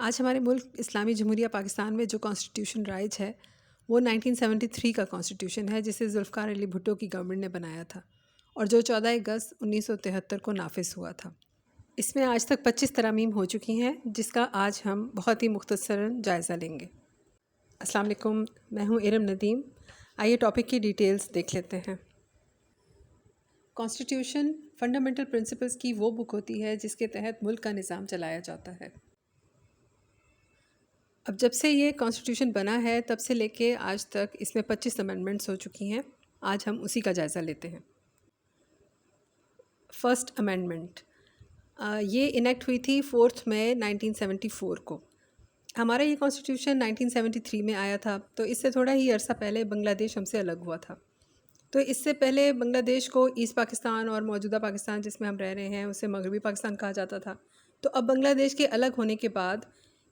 آج ہمارے ملک اسلامی جمہوریہ پاکستان میں جو کانسٹیٹیوشن رائج ہے وہ 1973 کا کانسٹیٹیوشن ہے، جسے ذوالفقار علی بھٹو کی گورنمنٹ نے بنایا تھا اور جو 14 اگست 1973 کو نافذ ہوا تھا۔ اس میں آج تک 25 ترامیم ہو چکی ہیں، جس کا آج ہم بہت ہی مختصراً جائزہ لیں گے۔ السلام علیکم، میں ہوں ارم ندیم۔ آئیے ٹاپک کی ڈیٹیلز دیکھ لیتے ہیں۔ کانسٹیٹیوشن فنڈامنٹل پرنسپلز کی وہ بک ہوتی ہے جس کے تحت ملک کا نظام چلایا جاتا ہے۔ اب جب سے یہ کانسٹیٹیوشن بنا ہے تب سے لے کے آج تک اس میں 25 امینڈمنٹس ہو چکی ہیں۔ آج ہم اسی کا جائزہ لیتے ہیں۔ فرسٹ امینڈمنٹ یہ انیکٹ ہوئی تھی 4 مئی 1974 کو۔ ہمارا یہ کانسٹیٹیوشن 1973 میں آیا تھا، تو اس سے تھوڑا ہی عرصہ پہلے بنگلہ دیش ہم سے الگ ہوا تھا۔ تو اس سے پہلے بنگلہ دیش کو ایسٹ پاکستان اور موجودہ پاکستان جس میں ہم رہ رہے ہیں اسے مغربی پاکستان کہا جاتا تھا۔ تو اب بنگلہ دیش کے الگ ہونے کے بعد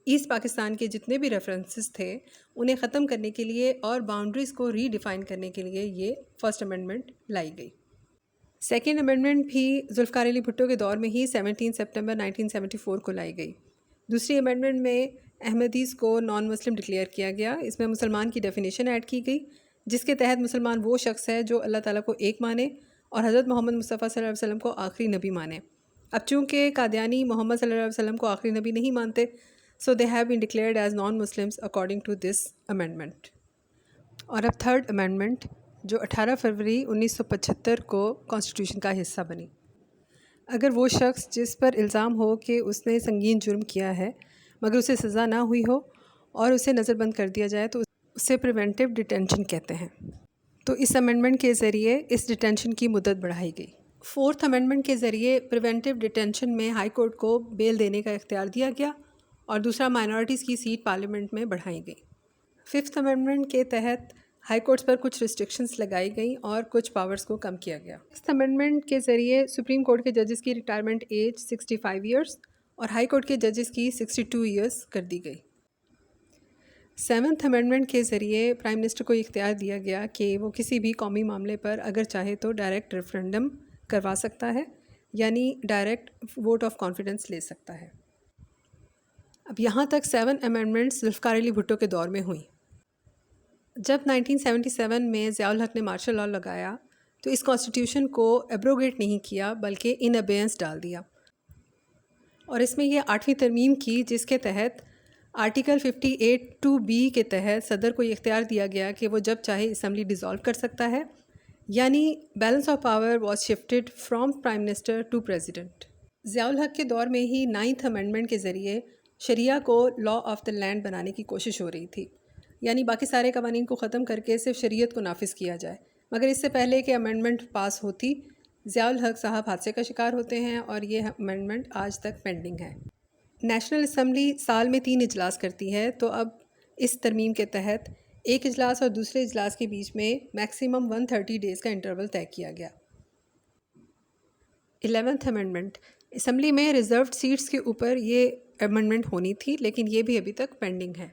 ایسٹ پاکستان کے جتنے بھی ریفرنسز تھے انہیں ختم کرنے کے لیے اور باؤنڈریز کو ری ڈیفائن کرنے کے لیے یہ فرسٹ امینڈمنٹ لائی گئی۔ سیکنڈ امینڈمنٹ بھی ذوالفقار علی بھٹو کے دور میں ہی 17 سپٹمبر 1974 کو لائی گئی۔ دوسری امینڈمنٹ میں احمدیز کو نان مسلم ڈکلیئر کیا گیا۔ اس میں مسلمان کی ڈیفینیشن ایڈ کی گئی، جس کے تحت مسلمان وہ شخص ہے جو اللہ تعالیٰ کو ایک مانے اور حضرت محمد مصطفیٰ صلی اللہ علیہ وسلم کو آخری نبی مانے۔ اب چونکہ قادیانی محمد صلی اللہ علیہ وسلم کو آخری نبی نہیں مانتے، so they have been declared as non-Muslims according to this amendment۔ اور اب تھرڈ امینڈمنٹ جو 18 فروری 1975 کو کانسٹیٹیوشن کا حصہ بنی۔ اگر وہ شخص جس پر الزام ہو کہ اس نے سنگین جرم کیا ہے مگر اسے سزا نہ ہوئی ہو اور اسے نظر بند کر دیا جائے تو اسے پریونٹیو ڈیٹینشن کہتے ہیں۔ تو اس امینڈمنٹ کے ذریعے اس ڈیٹینشن کی مدت بڑھائی گئی۔ فورتھ امینڈمنٹ کے ذریعے پریونٹیو ڈیٹینشن میں ہائی کورٹ کو بیل دینے کا اختیار دیا گیا اور دوسرا مائنورٹیز کی سیٹ پارلیمنٹ میں بڑھائی گئی۔ ففتھ امینڈمنٹ کے تحت ہائی کورٹس پر کچھ ریسٹرکشنز لگائی گئیں اور کچھ پاورز کو کم کیا گیا۔ سکستھ امینڈمنٹ کے ذریعے سپریم کورٹ کے ججز کی ریٹائرمنٹ ایج 65 ایئرس اور ہائی کورٹ کے ججز کی 62 ایئرس کر دی گئی۔ سیونتھ امینڈمنٹ کے ذریعے پرائم منسٹر کو اختیار دیا گیا کہ وہ کسی بھی قومی معاملے پر اگر چاہے تو ڈائریکٹ ریفرینڈم کروا سکتا ہے، یعنی ڈائریکٹ ووٹ آف کانفیڈنس لے سکتا ہے۔ اب یہاں تک 7 امینڈمنٹس ذوالفقار علی بھٹو کے دور میں ہوئیں۔ جب 1977 میں ضیاء الحق نے مارشل لاء لگایا تو اس کانسٹیٹیوشن کو ایبروگیٹ نہیں کیا بلکہ ان ابیئنس ڈال دیا، اور اس میں یہ 8ویں ترمیم کی جس کے تحت آرٹیکل 58(2)B کے تحت صدر کو یہ اختیار دیا گیا کہ وہ جب چاہے اسمبلی ڈیزالو کر سکتا ہے، یعنی balance of power was shifted from prime minister to president. Zia ul Haq کے دور میں ہی 9th امینڈمنٹ کے ذریعے شریعہ کو لاء آف دا لینڈ بنانے کی کوشش ہو رہی تھی، یعنی باقی سارے قوانین کو ختم کر کے صرف شریعت کو نافذ کیا جائے۔ مگر اس سے پہلے کہ امینڈمنٹ پاس ہوتی ضیاء الحق صاحب حادثے کا شکار ہوتے ہیں اور یہ امینڈمنٹ آج تک پینڈنگ ہے۔ نیشنل اسمبلی سال میں 3 اجلاس کرتی ہے، تو اب اس ترمیم کے تحت ایک اجلاس اور دوسرے اجلاس کے بیچ میں میکسیمم 130 ڈیز کا انٹرول طے کیا گیا۔ 11th امینڈمنٹ اسمبلی میں ریزروڈ سیٹس کے اوپر یہ امینڈمنٹ ہونی تھی، لیکن یہ بھی ابھی تک پینڈنگ ہے۔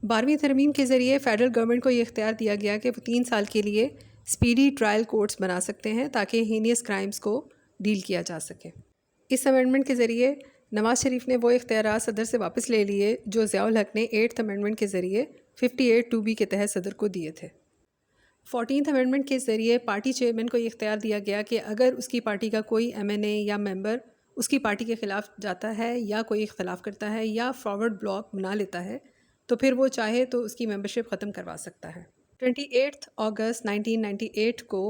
12ویں ترمیم کے ذریعے فیڈرل گورنمنٹ کو یہ اختیار دیا گیا کہ وہ 3 سال کے لیے اسپیڈی ٹرائل کورٹس بنا سکتے ہیں تاکہ ہینیس کرائمز کو ڈیل کیا جا سکے۔ اس امینڈمنٹ کے ذریعے نواز شریف نے وہ اختیارات صدر سے واپس لے لیے جو ضیاء الحق نے 8th امینڈمنٹ کے ذریعے 58(2)B کے تحت صدر کو دیے تھے۔ 14th امینڈمنٹ کے ذریعے پارٹی چیئرمین کو یہ اختیار دیا گیا کہ اگر اس کی پارٹی کا کوئی MNA یا ممبر اس کی پارٹی کے خلاف جاتا ہے یا کوئی اختلاف کرتا ہے یا فارورڈ بلاک بنا لیتا ہے تو پھر وہ چاہے تو اس کی ممبرشپ ختم کروا سکتا ہے۔ 28 اگست 1998 کو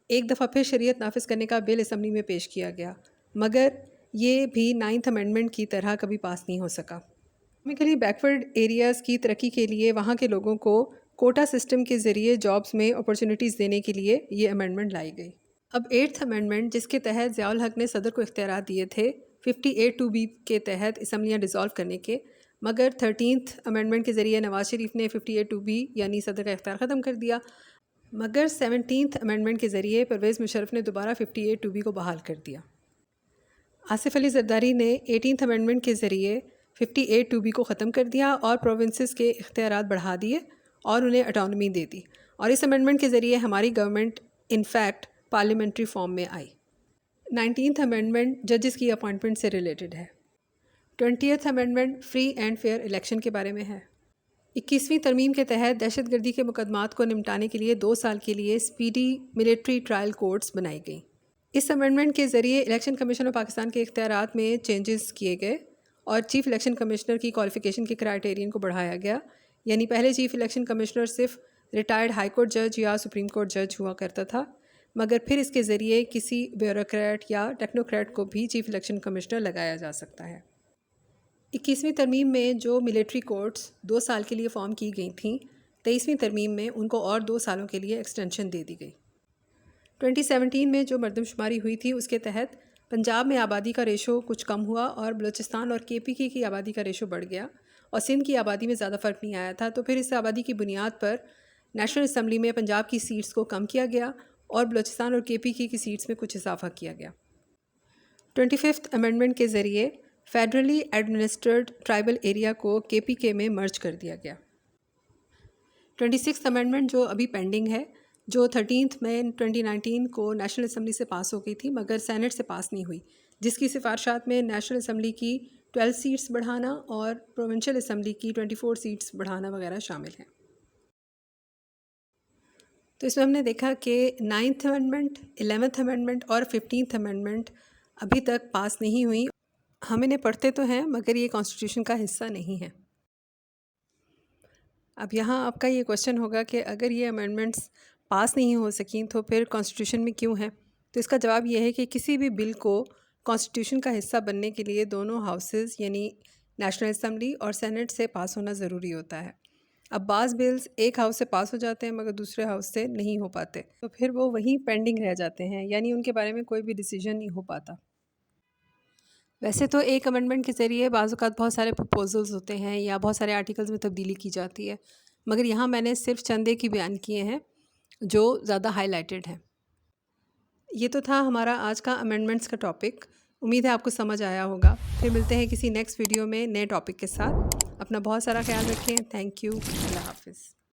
ایک دفعہ پھر شریعت نافذ کرنے کا بل اسمبلی میں پیش کیا گیا، مگر یہ بھی 9th امینڈمنٹ کی طرح کبھی پاس نہیں ہو سکا۔ اکنامکلی بیکورڈ ایریاز کی ترقی کے لیے وہاں کے لوگوں کو کوٹا سسٹم کے ذریعے جابز میں اپرچونیٹیز دینے کے لیے یہ امینڈمنٹ لائی گئی۔ اب 8th امینڈمنٹ جس کے تحت ضیاء الحق نے صدر کو اختیارات دیے تھے 58(2)B کے تحت اسمبلیاں ڈیزالو کرنے کے، مگر 13th امینڈمنٹ کے ذریعے نواز شریف نے 58(2)B یعنی صدر کا اختیار ختم کر دیا، مگر 17th امینڈمنٹ کے ذریعے پرویز مشرف نے دوبارہ 58(2)B کو بحال کر دیا۔ آصف علی زرداری نے 18th امینڈمنٹ کے ذریعے 58(2)B کو ختم کر دیا اور پروونسز کے اختیارات بڑھا دیے اور انہیں اٹانومی دے دی، اور اس امینڈمنٹ کے ذریعے ہماری گورنمنٹ انفیکٹ پارلیمنٹری فارم میں آئی۔ 19th امینڈمنٹ ججز کی اپوائنٹمنٹ سے ریلیٹڈ ہے۔ 20th amendment free and fair election کے بارے میں ہے۔ 21ویں ترمیم کے تحت دہشت گردی کے مقدمات کو نمٹانے کے لیے 2 سال کے لیے اسپیڈی ملٹری ٹرائل کورٹس بنائی گئیں۔ اس امینڈمنٹ کے ذریعے الیکشن کمیشن آف پاکستان کے اختیارات میں چینجز کیے گئے اور چیف الیکشن کمشنر کی کوالیفیکیشن کے کرائیٹیرین کو بڑھایا گیا، یعنی پہلے چیف الیکشن کمشنر صرف ریٹائرڈ ہائی کورٹ جج یا سپریم کورٹ جج ہوا کرتا تھا، مگر پھر اس کے ذریعے کسی بیوروکریٹ یا ٹیکنوکریٹ کو بھی چیف الیکشن کمشنر لگایا جا سکتا ہے۔ 21ویں ترمیم میں جو ملٹری کورٹس 2 سال کے لیے فارم کی گئی تھیں، 23ویں ترمیم میں ان کو اور 2 سالوں کے لیے ایکسٹینشن دے دی گئی۔ 2017 میں جو مردم شماری ہوئی تھی اس کے تحت پنجاب میں آبادی کا ریشو کچھ کم ہوا اور بلوچستان اور KPK کی آبادی کا ریشو بڑھ گیا، اور سندھ کی آبادی میں زیادہ فرق نہیں آیا تھا، تو پھر اس آبادی کی بنیاد پر نیشنل اسمبلی میں پنجاب کی سیٹس کو کم کیا گیا اور بلوچستان اور KPK کی سیٹس میں کچھ اضافہ کیا گیا۔ 25th امینڈمنٹ کے ذریعے فیڈرلی ایڈمنسٹرڈ ٹرائبل ایریا کو KPK میں مرج کر دیا گیا۔ 26th امینڈمنٹ جو ابھی پینڈنگ ہے، جو 13 مئی 2019 کو نیشنل اسمبلی سے پاس ہو گئی تھی مگر سینٹ سے پاس نہیں ہوئی، جس کی سفارشات میں نیشنل اسمبلی کی 12 سیٹس بڑھانا اور پروونشل اسمبلی کی 24 سیٹس بڑھانا وغیرہ شامل ہیں۔ تو اس میں ہم نے دیکھا کہ 9th امینڈمنٹ، 11th امینڈمنٹ اور 15th امینڈمنٹ ابھی تک پاس نہیں ہوئی۔ ہم انہیں پڑھتے تو ہیں مگر یہ کانسٹیٹیوشن کا حصہ نہیں ہے۔ اب یہاں آپ کا یہ کوشچن ہوگا کہ اگر یہ امینڈمنٹس پاس نہیں ہو سکیں تو پھر کانسٹیٹیوشن میں کیوں ہیں؟ تو اس کا جواب یہ ہے کہ کسی بھی بل کو کانسٹیٹیوشن کا حصہ بننے کے لیے دونوں ہاؤسز یعنی نیشنل اسمبلی اور سینٹ سے پاس ہونا ضروری ہوتا ہے۔ اب بعض بلز ایک ہاؤس سے پاس ہو جاتے ہیں مگر دوسرے ہاؤس سے نہیں ہو پاتے، تو پھر وہ وہیں پینڈنگ رہ جاتے ہیں، یعنی ان کے بارے میں کوئی بھی ڈیسیجن نہیں ہو پاتا۔ ویسے تو ایک امینڈمنٹ کے ذریعے بعض اوقات بہت سارے پرپوزلز ہوتے ہیں یا بہت سارے آرٹیکلز میں تبدیلی کی جاتی ہے، مگر یہاں میں نے صرف چند ایک ہی بیان کیے ہیں جو زیادہ ہائی لائٹڈ ہیں۔ یہ تو تھا ہمارا آج کا امینڈمنٹس کا ٹاپک۔ امید ہے آپ کو سمجھ آیا ہوگا۔ پھر ملتے ہیں کسی نیکسٹ ویڈیو میں نئے ٹاپک کے ساتھ۔ اپنا بہت سارا خیال رکھیں۔ Thank you. اللہ حافظ۔